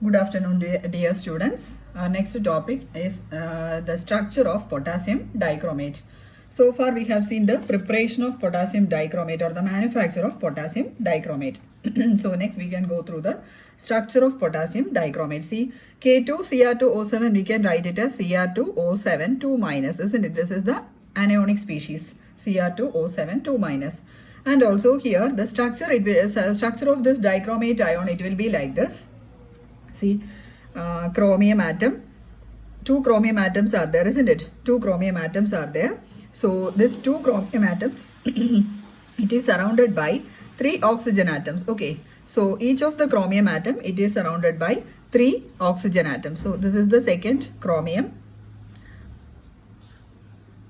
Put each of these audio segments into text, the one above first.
Good afternoon, dear students. Our next topic is the structure of potassium dichromate. So far, we have seen the preparation of potassium dichromate or the manufacture of potassium dichromate. So next, we can go through the structure of potassium dichromate. See, K2Cr2O7, we can write it as Cr2O7 2 minus, isn't it? This is the anionic species, Cr2O7 2 minus. And also here, the structure, structure of this dichromate ion, it will be like this. See, chromium atom, two chromium atoms are there, isn't it? Two chromium atoms are there. So this two chromium atoms, it is surrounded by three oxygen atoms. Okay, so each of the chromium atom, it is surrounded by three oxygen atoms. So this is the second chromium.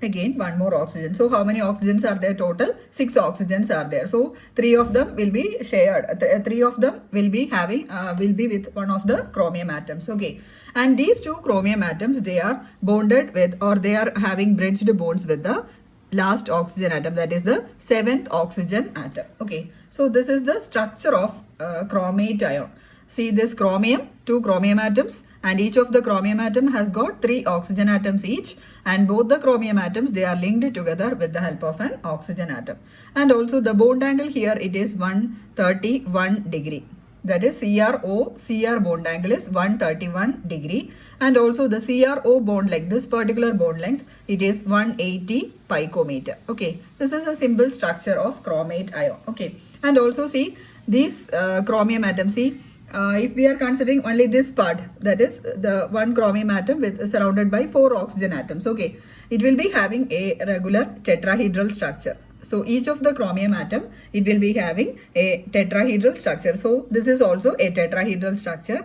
Again one more oxygen. So how many oxygens are there total? 6 oxygens are there. So 3 of them will be shared. 3 of them will be having will be with one of the chromium atoms. Okay, and these two chromium atoms, they are bonded with, or they are having bridged bonds with the last oxygen atom, that is the 7th oxygen atom. Okay, so this is the structure of chromate ion. See this chromium, two chromium atoms, and each of the chromium atom has got 3 oxygen atoms each, and both the chromium atoms, they are linked together with the help of an oxygen atom. And also the bond angle here, it is 131 degree. That is CR bond angle is 131 degree, and also the CRO bond length, this particular bond length, it is 180 picometer. Okay, this is a simple structure of chromate ion. Okay, and also see these chromium atoms, see, if we are considering only this part, that is the one chromium atom with surrounded by 4 oxygen atoms. Okay, it will be having a regular tetrahedral structure. So each of the chromium atom, it will be having a tetrahedral structure. So this is also a tetrahedral structure.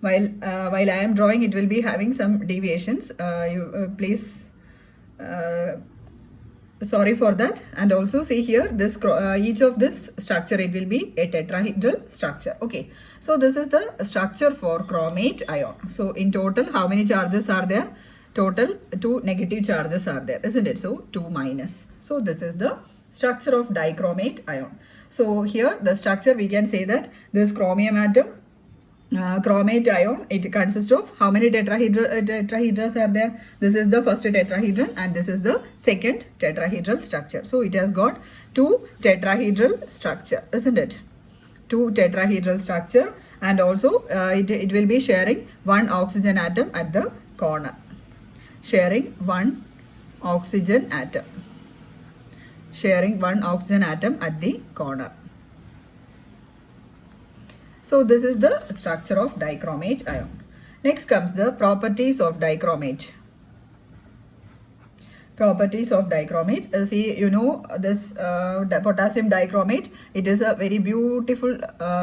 While I am drawing, it will be having some deviations. Please. Sorry for that. And also see here, this each of this structure, it will be a tetrahedral structure. Okay, so this is the structure for chromate ion. So in total, how many charges are there? Total 2 negative charges are there, isn't it? So 2 minus. So this is the structure of dichromate ion. So here the structure, we can say that this chromium atom, chromate ion, it consists of how many tetrahedras are there? This is the first tetrahedron, and this is the second tetrahedral structure. So it has got 2 tetrahedral structure, isn't it? 2 tetrahedral structure, and also it will be sharing 1 oxygen atom at the corner. Sharing 1 oxygen atom. Sharing 1 oxygen atom at the corner. So this is the structure of dichromate ion. Next comes the properties of dichromate. Properties of dichromate. See, you know, this potassium dichromate, it is a very beautiful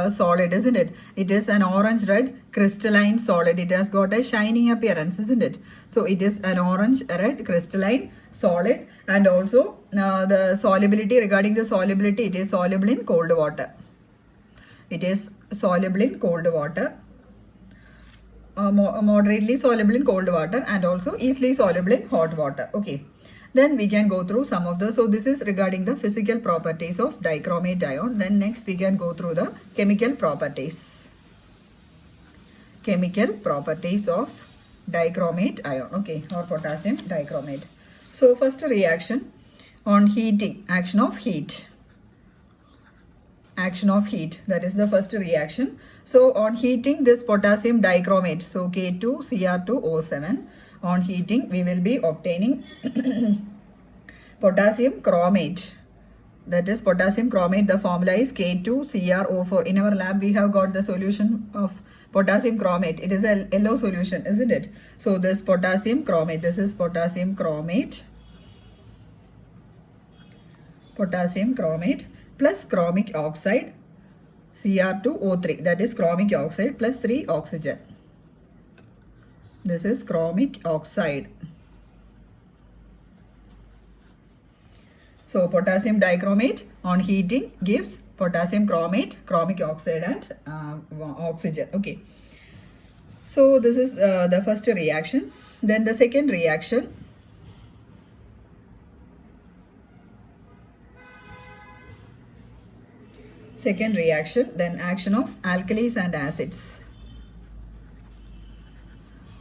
solid, isn't it? It is an orange red crystalline solid. It has got a shiny appearance, isn't it? So it is an orange red crystalline solid, and also the solubility, regarding the solubility, it is soluble in cold water. It is soluble in cold water, moderately soluble in cold water, and also easily soluble in hot water. Okay, then we can go through some of the, so this is regarding the physical properties of dichromate ion. Then next we can go through the chemical properties. Chemical properties of dichromate ion, okay, or potassium dichromate. So first reaction on heating, action of heat. Action of heat, that is the first reaction. So on heating this potassium dichromate, so K2Cr2O7, on heating we will be obtaining potassium chromate. That is potassium chromate, the formula is K2CrO4. In our lab we have got the solution of potassium chromate. It is a yellow solution, isn't it? So this potassium chromate, this is potassium chromate. Potassium chromate plus chromic oxide, Cr2O3, that is chromic oxide plus 3 oxygen. This is chromic oxide. So potassium dichromate on heating gives potassium chromate, chromic oxide, and oxygen. Okay, so this is the first reaction. Then the second reaction, second reaction, then action of alkalis and acids.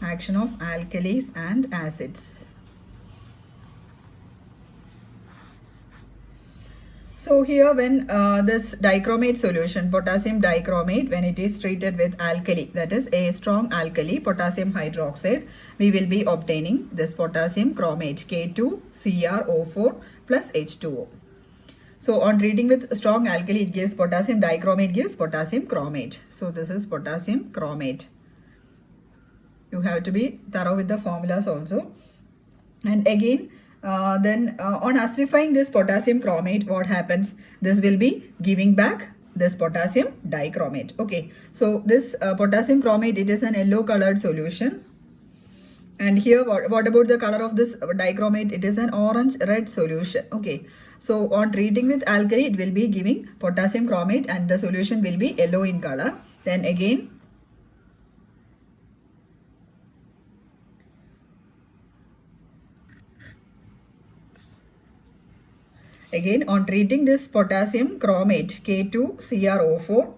Action of alkalis and acids. So here when this dichromate solution, potassium dichromate, when it is treated with alkali, that is a strong alkali, potassium hydroxide, we will be obtaining this potassium chromate, K2CrO4 plus H2O. So on treating with strong alkali, it gives potassium dichromate, gives potassium chromate. So this is potassium chromate. You have to be thorough with the formulas also. And again, on acidifying this potassium chromate, what happens? This will be giving back this potassium dichromate. Okay, so this potassium chromate, it is an yellow colored solution. And here, what about the color of this dichromate? It is an orange red solution. Okay, so on treating with alkali, it will be giving potassium chromate and the solution will be yellow in color. Then again, on treating this potassium chromate, K2CrO4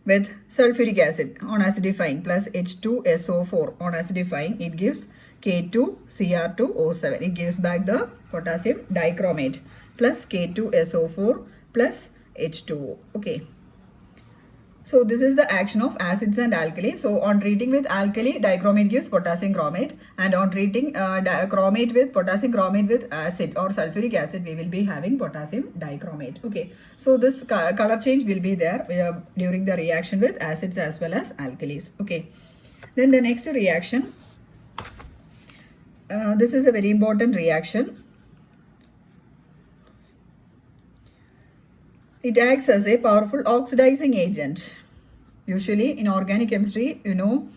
with sulfuric acid on acidifying plus H2SO4 on acidifying, it gives K2Cr2O7. It gives back the potassium dichromate plus K2SO4 plus H2O. Okay. So this is the action of acids and alkali. So on treating with alkali, dichromate gives potassium chromate, and on treating chromate with potassium chromate with acid or sulfuric acid, we will be having potassium dichromate. Okay, so this color change will be there during the reaction with acids as well as alkalis. Okay, then the next reaction, this is a very important reaction. It acts as a powerful oxidizing agent. Usually in organic chemistry, you know,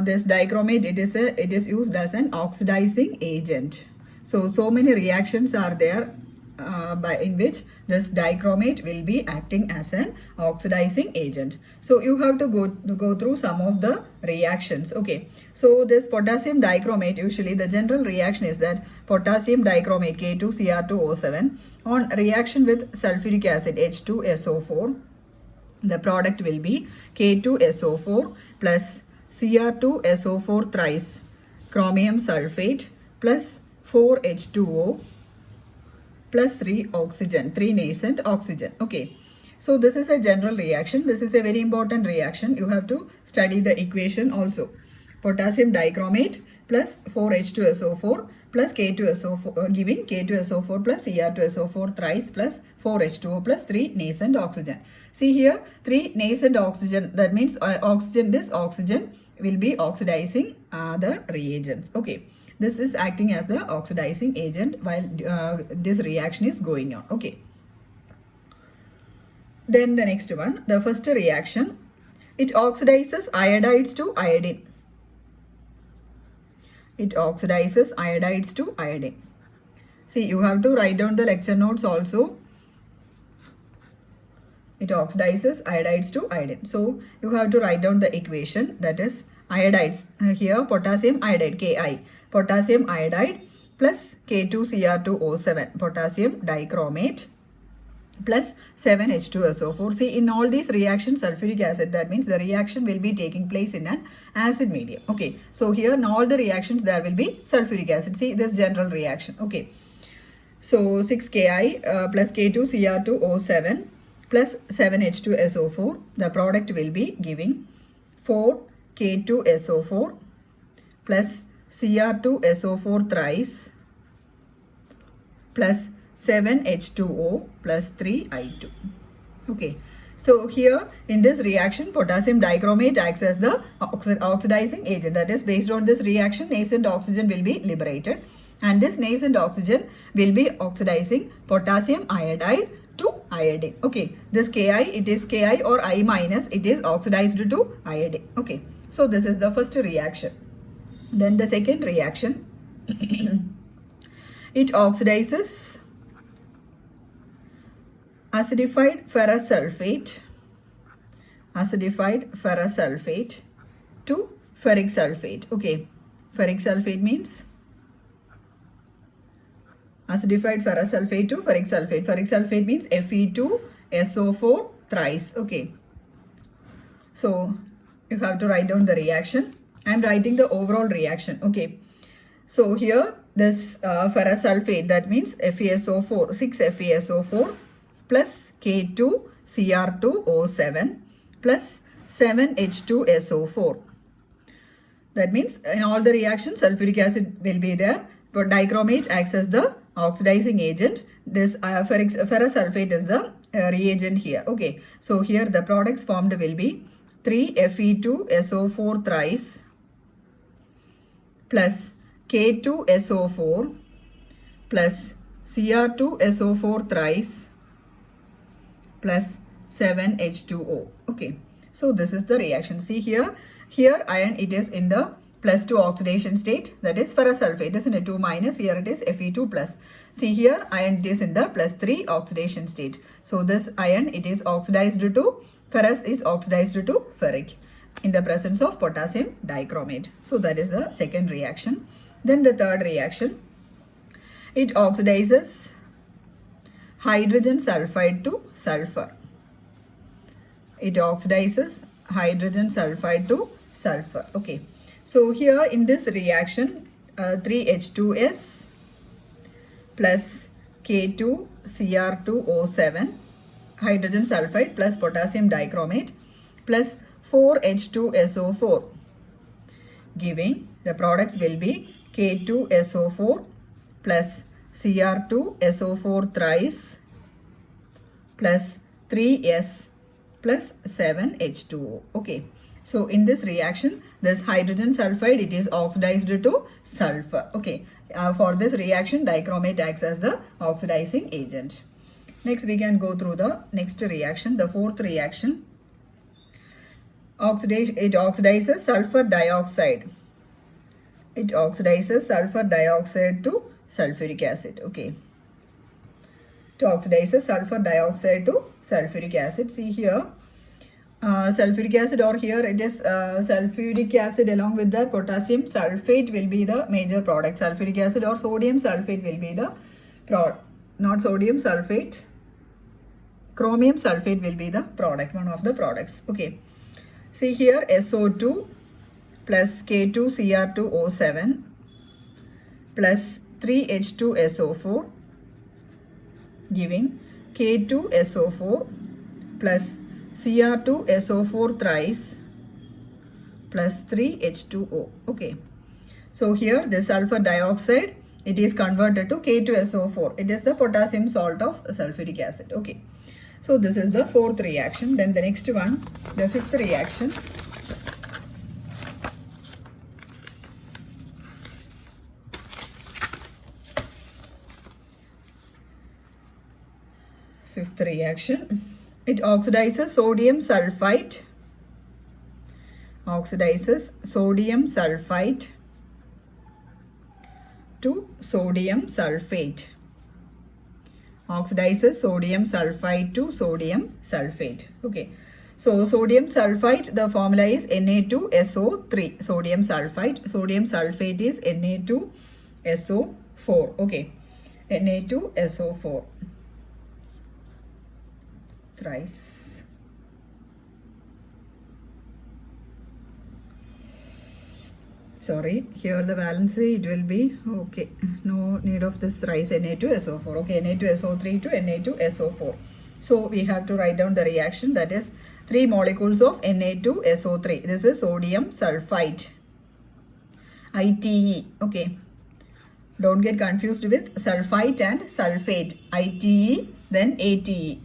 this dichromate, it is used as an oxidizing agent. So many reactions are there in which this dichromate will be acting as an oxidizing agent. So you have to go through some of the reactions. Okay, so this potassium dichromate, usually the general reaction is that potassium dichromate K2Cr2O7 on reaction with sulfuric acid H2SO4, the product will be K2SO4 plus Cr2SO4 thrice chromium sulfate plus 4H2O plus 3 oxygen, 3 nascent oxygen. Okay, so this is a general reaction. This is a very important reaction. You have to study the equation also. Potassium dichromate plus 4H2SO4 plus K2SO4 giving K2SO4 plus Cr2SO4 thrice plus 4H2O plus 3 nascent oxygen. See here, 3 nascent oxygen, that means this oxygen will be oxidizing the reagents. Okay, this is acting as the oxidizing agent while this reaction is going on. Okay, then the next one, the first reaction, it oxidizes iodides to iodine. It oxidizes iodides to iodine. See, you have to write down the lecture notes also. It oxidizes iodides to iodine. So you have to write down the equation, that is iodides. Here potassium iodide Ki, potassium iodide plus K2Cr2O7, potassium dichromate plus 7H2SO4. See, in all these reactions, sulfuric acid, that means the reaction will be taking place in an acid medium. Okay, so here in all the reactions there will be sulfuric acid. See, this general reaction. Okay, so 6Ki plus K2Cr2O7 plus 7H2SO4, the product will be giving 4K2SO4 plus Cr2SO4 thrice plus 7H2O plus 3I2. Okay, so here in this reaction, potassium dichromate acts as the oxidizing agent. That is, based on this reaction, nascent oxygen will be liberated, and this nascent oxygen will be oxidizing potassium iodide to iodine. Okay, this Ki, it is Ki or I minus, it is oxidized to iodine. Okay, so this is the first reaction. Then the second reaction, it oxidizes acidified ferrous sulfate to ferric sulfate. Okay, ferric sulfate means acidified ferrous sulfate to ferric sulfate. Ferric sulfate means Fe2SO4 thrice. Okay, so you have to write down the reaction. I am writing the overall reaction. Okay. So here this ferrous sulfate, that means FeSO4, 6 FeSO4 plus K2Cr2O7 plus 7H2SO4. That means in all the reactions sulfuric acid will be there, but dichromate acts as the oxidizing agent. This ferrous sulfate is the reagent here. Okay, so here the products formed will be 3Fe2SO4 thrice plus K2SO4 plus Cr2SO4 thrice plus 7H2O. Okay, so this is the reaction. See here iron, it is in the +2 oxidation state, that is ferrous sulfate is in a 2 minus, here it is Fe2 plus. See here iron, it is in the +3 oxidation state. So this iron, it is oxidized to ferrous is oxidized to ferric in the presence of potassium dichromate. So that is the second reaction. Then the third reaction, it oxidizes hydrogen sulfide to sulfur. It oxidizes hydrogen sulfide to sulfur. Okay, so here in this reaction 3H2S plus K2Cr2O7 hydrogen sulfide plus potassium dichromate plus 4H2SO4, giving the products will be K2SO4 plus Cr2SO4 thrice plus 3S plus 7H2O. Okay, so in this reaction this hydrogen sulfide, it is oxidized to sulfur. Okay, for this reaction dichromate acts as the oxidizing agent. Next we can go through the next reaction, the fourth reaction. It oxidizes sulfur dioxide. It oxidizes sulfur dioxide to sulfuric acid. Okay, it oxidizes sulfur dioxide to sulfuric acid. See here sulfuric acid, or here it is sulfuric acid along with the potassium sulfate will be the major product. Sulfuric acid or sodium sulfate will be the not sodium sulfate, chromium sulfate will be the product, one of the products. Okay, see here SO2 plus K2Cr2O7 plus 3H2SO4, giving K2SO4 plus Cr2SO4 thrice plus 3H2O. Okay, so here the sulfur dioxide, it is converted to K2SO4. It is the potassium salt of sulfuric acid. Okay, so this is the fourth reaction. Then the next one, the fifth reaction. Fifth reaction, it oxidizes sodium sulfite. Oxidizes sodium sulfite to sodium sulfate. Oxidizes sodium sulfite to sodium sulfate. Okay, so sodium sulfite, the formula is Na2SO3. Sodium sulfite, sodium sulfate is Na2SO4. Okay, Na2SO4 thrice. Sorry, here the valency, it will be okay, no need of this rise, Na2SO4. Okay, Na2SO3 to Na2SO4. So we have to write down the reaction, that is 3 molecules of Na2SO3. This is sodium sulfite, ITE. Okay, don't get confused with sulfite and sulfate. ITE, then ATE.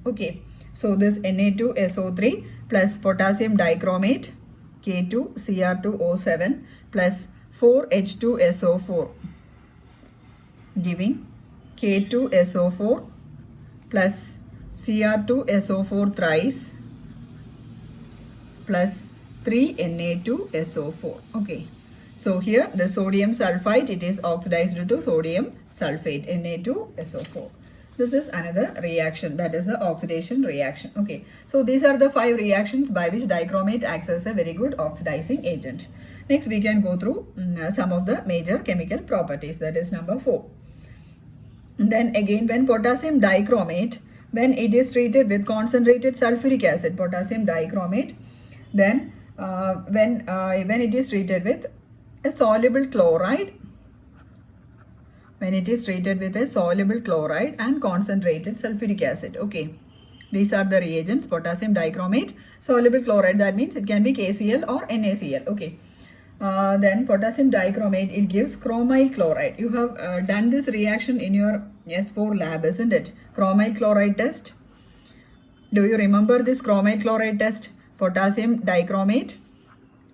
Okay, so this Na2SO3 plus potassium dichromate K2Cr2O7 plus 4H2SO4, giving K2SO4 plus Cr2SO4 thrice plus 3Na2SO4. Okay, so here the sodium sulfite, it is oxidized to sodium sulfate, Na2SO4. This is another reaction, that is the oxidation reaction. Okay, so these are the 5 reactions by which dichromate acts as a very good oxidizing agent. Next we can go through some of the major chemical properties, that is number 4. And then again, when potassium dichromate, when it is treated with concentrated sulfuric acid, potassium dichromate, then when it is treated with a soluble chloride, when it is treated with a soluble chloride and concentrated sulfuric acid. Okay, these are the reagents. Potassium dichromate, soluble chloride, that means it can be KCl or NaCl. Okay, then potassium dichromate, it gives chromyl chloride. You have done this reaction in your S4 lab, isn't it? Chromyl chloride test. Do you remember this chromyl chloride test? Potassium dichromate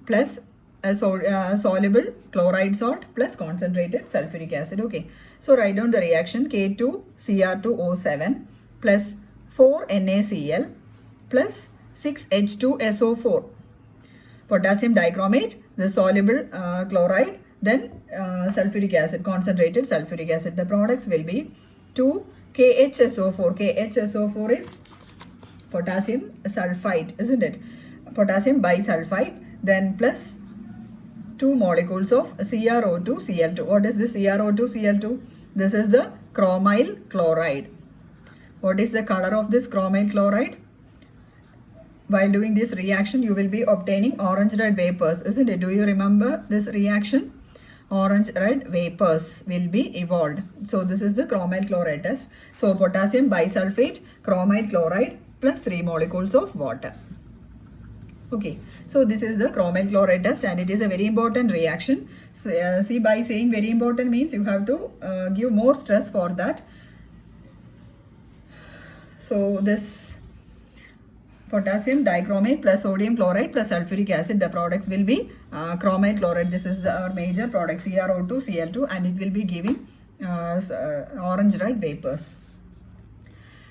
plus a soluble chloride salt plus concentrated sulfuric acid. Okay, so write down the reaction. K2Cr2O7 plus 4 NaCl plus 6H2SO4. Potassium dichromate, the soluble chloride, then sulfuric acid, concentrated sulfuric acid. The products will be 2 KHSO4. KHSO4 is potassium sulfite, isn't it? Potassium bisulfite, then plus 2 molecules of CrO2Cl2. What is this CrO2Cl2? This is the chromyl chloride. What is the color of this chromyl chloride? While doing this reaction, you will be obtaining orange-red vapors, isn't it? Do you remember this reaction? Orange-red vapors will be evolved. So this is the chromyl chloride test. So potassium bisulfate, chromyl chloride plus 3 molecules of water. Okay, so this is the chromyl chloride test and it is a very important reaction. So, see, by saying very important means you have to give more stress for that. So this potassium dichromate plus sodium chloride plus sulfuric acid, the products will be chromyl chloride. This is our major product, CrO2Cl2, and it will be giving orange-red vapors.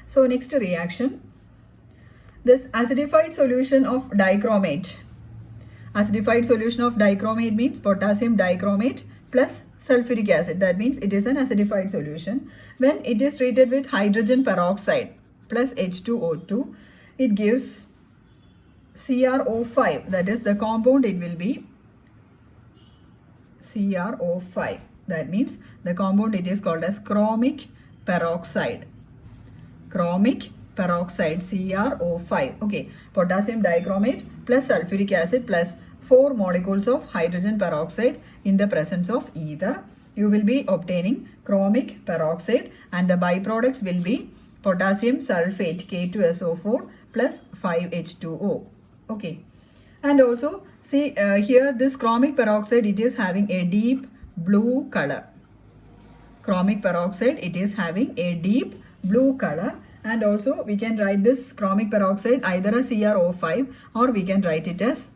So next reaction, this acidified solution of dichromate. Acidified solution of dichromate means potassium dichromate plus sulfuric acid. That means it is an acidified solution. When it is treated with hydrogen peroxide plus H2O2, it gives CrO5. That is the compound, it will be CrO5. That means the compound, it is called as chromic peroxide. Chromic peroxide, CrO5. Okay, potassium dichromate plus sulfuric acid plus 4 molecules of hydrogen peroxide in the presence of ether. You will be obtaining chromic peroxide and the byproducts will be potassium sulfate, K2SO4 plus 5H2O. Okay, and also see here this chromic peroxide, it is having a deep blue color. Chromic peroxide, it is having a deep blue color, and also we can write this chromic peroxide either as CrO5 or we can write it as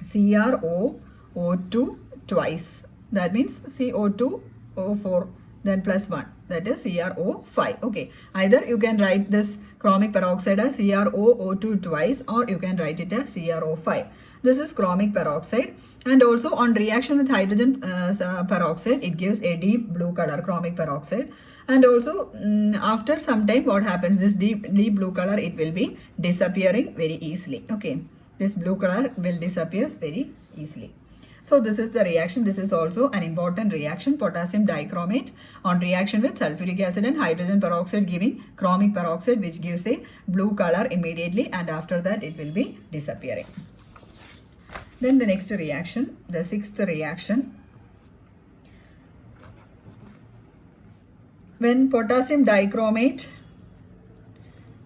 CrOO2 twice. That means CO2O4 then plus 1, that is CrO5. Okay, either you can write this chromic peroxide as CrOO2 twice or you can write it as CrO5. This is chromic peroxide, and also on reaction with hydrogen peroxide, it gives a deep blue color, chromic peroxide. And also after some time, what happens, this deep blue color, it will be disappearing very easily. Okay, this blue color will disappear very easily. So this is the reaction. This is also an important reaction, potassium dichromate on reaction with sulfuric acid and hydrogen peroxide giving chromic peroxide, which gives a blue color immediately, and after that it will be disappearing. Then the next reaction, the sixth reaction, when potassium dichromate,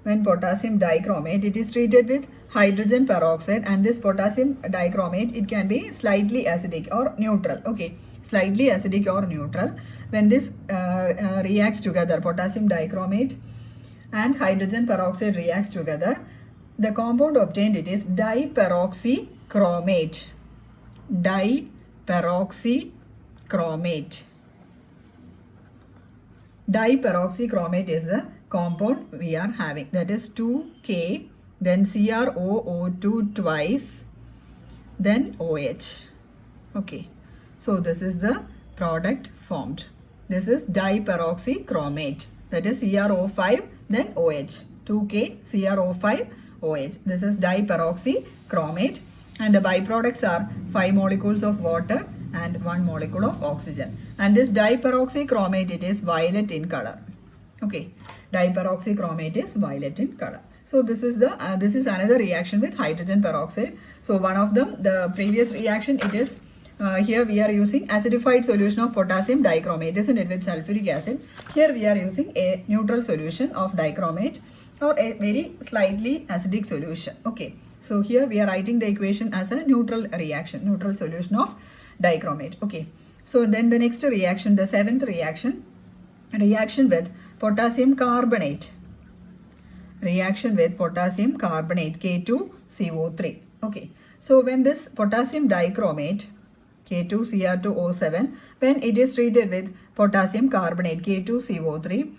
it is treated with hydrogen peroxide, and this potassium dichromate, it can be slightly acidic or neutral. Okay, slightly acidic or neutral. When this reacts together, potassium dichromate and hydrogen peroxide reacts together, the compound obtained, it is diperoxychromate. Diperoxychromate. Diperoxychromate is the compound we are having. That is 2K, then CrOO2 twice, then OH. Okay, so this is the product formed. This is diperoxychromate. That is CrO5, then OH. 2K, CrO5, OH. This is diperoxychromate, and the byproducts are 5 molecules of water and 1 molecule of oxygen. And this diperoxychromate, it is violet in color. Okay, diperoxychromate is violet in color. So this is another reaction with hydrogen peroxide. So one of them, the previous reaction, it is here we are using acidified solution of potassium dichromate, isn't it, with sulfuric acid. Here we are using a neutral solution of dichromate or a very slightly acidic solution. Okay, so here we are writing the equation as a neutral reaction, neutral solution of dichromate. Okay, so then the next reaction, the seventh reaction, reaction with potassium carbonate. Reaction with potassium carbonate, K2CO3. Okay, so when this potassium dichromate, K2Cr2O7, when it is treated with potassium carbonate, K2CO3,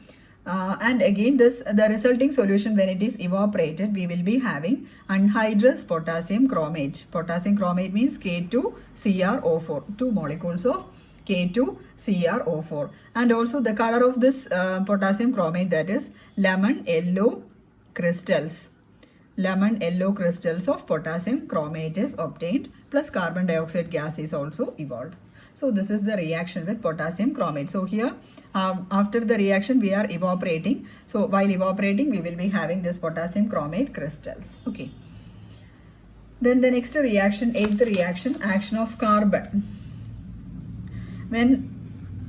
and again the resulting solution, when it is evaporated, we will be having anhydrous potassium chromate. Potassium chromate means K2CrO4, 2 molecules of K2CrO4. And also the color of this potassium chromate, that is lemon yellow crystals. Lemon yellow crystals of potassium chromate is obtained, plus carbon dioxide gas is also evolved. So this is the reaction with potassium chromate. So here after the reaction we are evaporating. So while evaporating we will be having this potassium chromate crystals. Okay. Then the next reaction, eighth reaction, action of carbon. When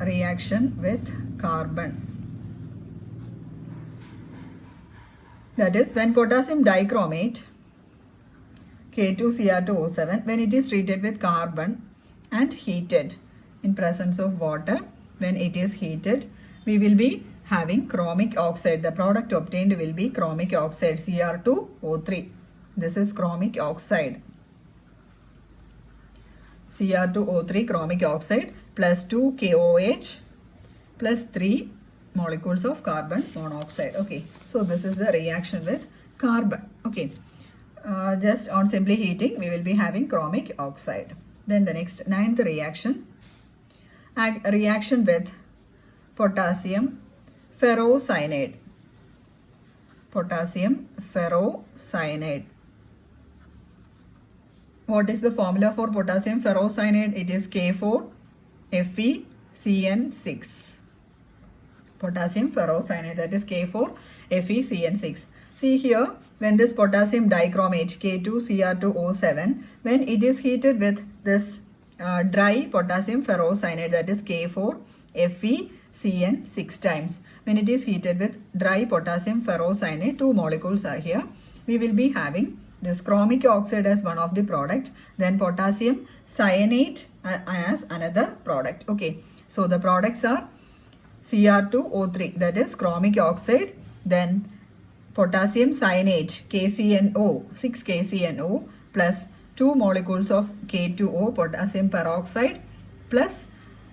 reaction with carbon, that is when potassium dichromate, K2Cr2O7, when it is treated with carbon and heated in presence of water, when it is heated, we will be having chromic oxide. The product obtained will be chromic oxide, Cr2O3. This is chromic oxide, Cr2O3 chromic oxide, plus 2 KOH plus 3 molecules of carbon monoxide. Okay, so this is the reaction with carbon. Okay, just on simply heating we will be having chromic oxide. Then the next, ninth reaction, reaction with potassium ferrocyanide. Potassium ferrocyanide. What is the formula for potassium ferrocyanide? It is K4FeCN6. Potassium ferrocyanide, that is K4FeCN6. See here, when this potassium dichromate, K2Cr2O7, when it is heated with this dry potassium ferrocyanide, that is K4FeCN6 times. When it is heated with dry potassium ferrocyanide, 2 molecules are here. We will be having this chromic oxide as one of the product, then potassium cyanate as another product. Okay, so the products are Cr2O3, that is chromic oxide, then potassium cyanate, KCNO, 6 KCNO, plus 2 molecules of K2O, potassium peroxide, plus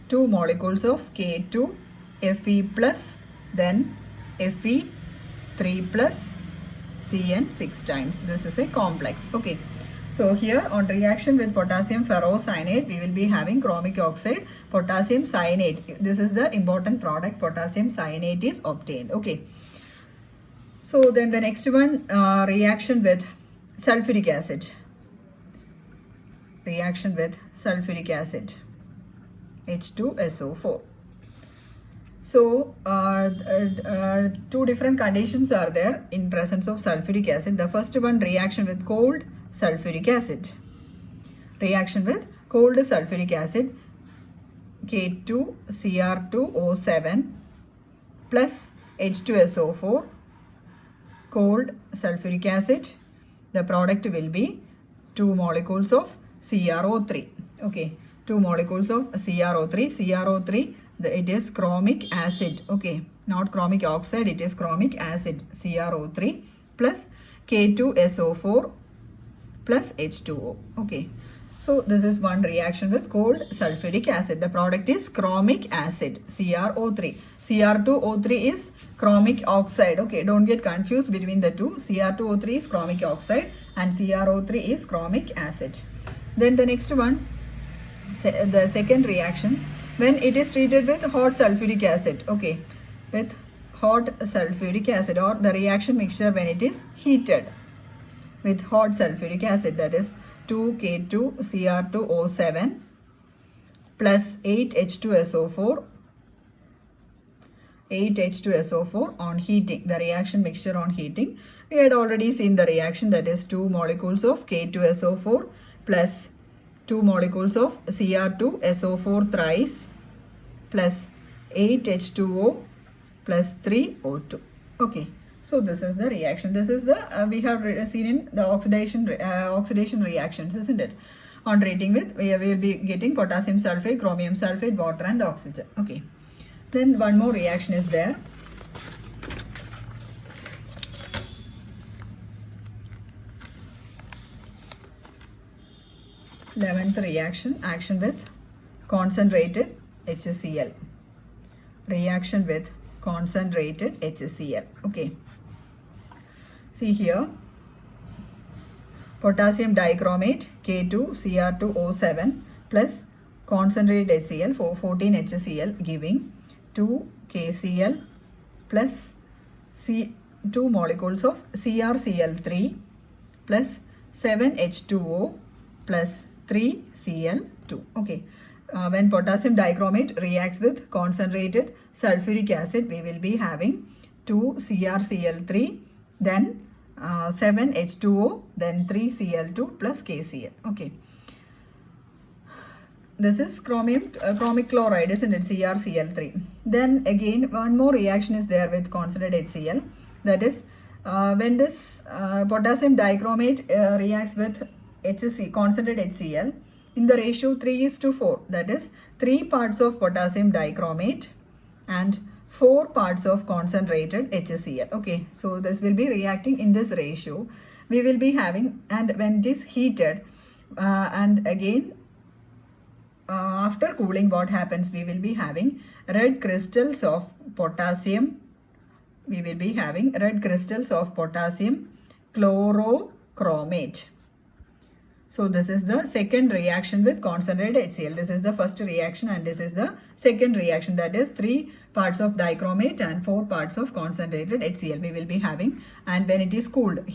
2 molecules of K2Fe plus, then Fe3 plus CN6 times. This is a complex. Okay, so here on reaction with potassium ferrocyanate, we will be having chromic oxide, potassium cyanate. This is the important product, potassium cyanate is obtained. Okay, so then the next one, reaction with sulfuric acid. Reaction with sulfuric acid, H2SO4. So, 2 different conditions are there in presence of sulfuric acid. The first one, reaction with cold sulfuric acid. Reaction with cold sulfuric acid, K2Cr2O7 plus H2SO4, cold sulfuric acid. The product will be 2 molecules of CrO3. Okay, 2 molecules of CrO3. CrO3, it is chromic acid. Okay, not chromic oxide, it is chromic acid, CrO3 plus K2SO4 plus H2O. Okay, so this is one reaction with cold sulfuric acid. The product is chromic acid, CrO3. Cr2O3 is chromic oxide. Okay, don't get confused between the two. Cr2O3 is chromic oxide and CrO3 is chromic acid. Then the next one, the second reaction, when it is treated with hot sulfuric acid. Okay, with hot sulfuric acid, or the reaction mixture when it is heated with hot sulfuric acid, that is 2K2Cr2O7 plus 8H2SO4 8H2SO4 on heating, the reaction mixture on heating. We had already seen the reaction, that is 2 molecules of K2SO4 plus 2 molecules of Cr2SO4 thrice plus 8H2O plus 3O2. Okay, so this is the reaction. This is the we have seen in the oxidation reactions, isn't it? On reacting with, we will be getting potassium sulfate, chromium sulfate, water and oxygen. Okay, then one more reaction is there. Eleventh reaction, action with concentrated HCl. Reaction with concentrated HCl. Okay, see here, potassium dichromate K2Cr2O7 plus concentrated HCl for 14 HCl giving 2 KCl plus 2 molecules of CrCl3 plus 7H2O plus 3Cl2. Okay, when potassium dichromate reacts with concentrated sulfuric acid, we will be having 2 CrCl3, then 7H2O, then 3Cl2 plus KCl. Okay, this is chromic chloride, isn't it? CrCl3. Then again, one more reaction is there with concentrated HCl. That is, when this potassium dichromate reacts with concentrated HCl in the ratio 3:4. That is, 3 parts of potassium dichromate and 4 parts of concentrated HCl. Okay, so this will be reacting in this ratio. We will be having, and when it is heated, and again after cooling, what happens? We will be having red crystals of potassium. We will be having red crystals of potassium chlorochromate. So this is the second reaction with concentrated HCl. This is the first reaction and this is the second reaction, that is 3 parts of dichromate and 4 parts of concentrated HCl we will be having. And when it is cooled,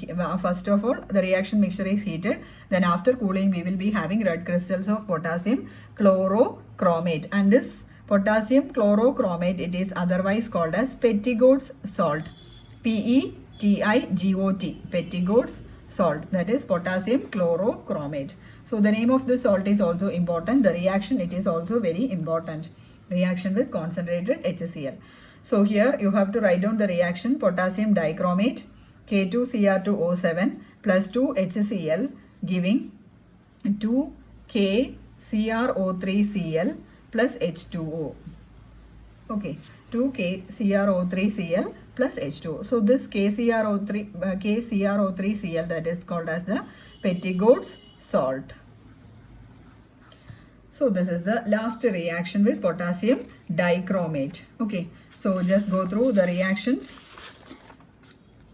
first of all the reaction mixture is heated, then after cooling we will be having red crystals of potassium chlorochromate, and this potassium chlorochromate, it is otherwise called as Pettigoat's salt, PETIGOT, Pettigoat's salt, that is potassium chlorochromate. So the name of this salt is also important. The reaction, it is also very important. Reaction with concentrated HCl. So here you have to write down the reaction: potassium dichromate K2Cr2O7 plus 2 HCl giving 2 KCrO3Cl plus H2O. Okay, 2 KCrO3Cl plus H2O. So this KCrO3Cl, that is called as the Pettigoat's salt. So this is the last reaction with potassium dichromate. Okay, so just go through the reactions.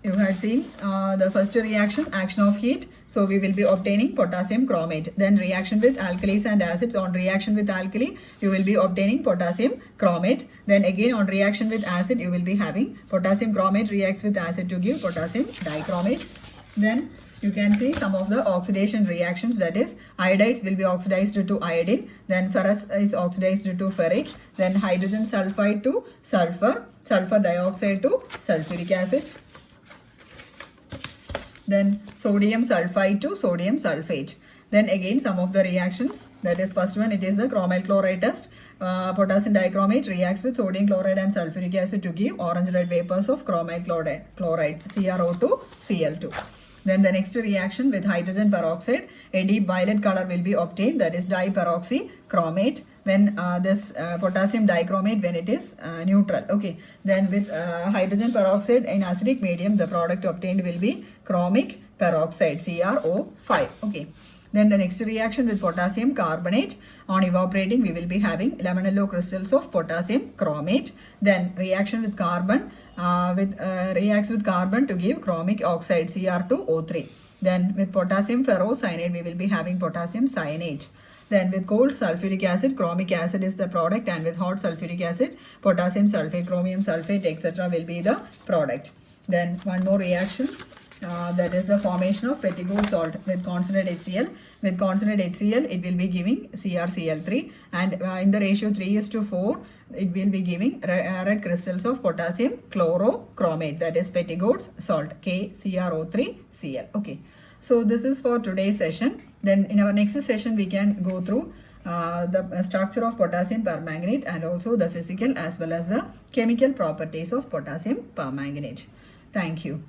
You had seen the first reaction, action of heat. So we will be obtaining potassium chromate. Then reaction with alkalis and acids. On reaction with alkali, you will be obtaining potassium chromate. Then again on reaction with acid, you will be having potassium chromate reacts with acid to give potassium dichromate. Then you can see some of the oxidation reactions, that is iodides will be oxidized to iodine, then ferrous is oxidized to ferric, then hydrogen sulfide to sulfur, sulfur dioxide to sulfuric acid, then sodium sulfide to sodium sulfate. Then again some of the reactions, that is first one, it is the chromyl chloride test. Potassium dichromate reacts with sodium chloride and sulfuric acid to give orange red vapors of chromyl chloride CrO2 Cl2. Then the next reaction with hydrogen peroxide, a deep violet color will be obtained, that is diperoxychromate, when this potassium dichromate, when it is neutral. Okay, then with hydrogen peroxide in acidic medium, the product obtained will be chromic peroxide, CrO5. Okay, then the next reaction with potassium carbonate, on evaporating we will be having lemon yellow crystals of potassium chromate. Then reaction with carbon reacts with carbon to give chromic oxide, Cr2O3. Then with potassium ferrocyanide we will be having potassium cyanate. Then with cold sulfuric acid, chromic acid is the product, and with hot sulfuric acid, potassium sulfate, chromium sulfate, etc. will be the product. Then one more reaction that is the formation of Pettigrew salt with concentrated HCl. With concentrated HCl, it will be giving CrCl3, and in the ratio 3:4, it will be giving red crystals of potassium chlorochromate, that is Pettigrew salt, KCrO3Cl. Okay, so this is for today's session. Then in our next session, we can go through the structure of potassium permanganate and also the physical as well as the chemical properties of potassium permanganate. Thank you.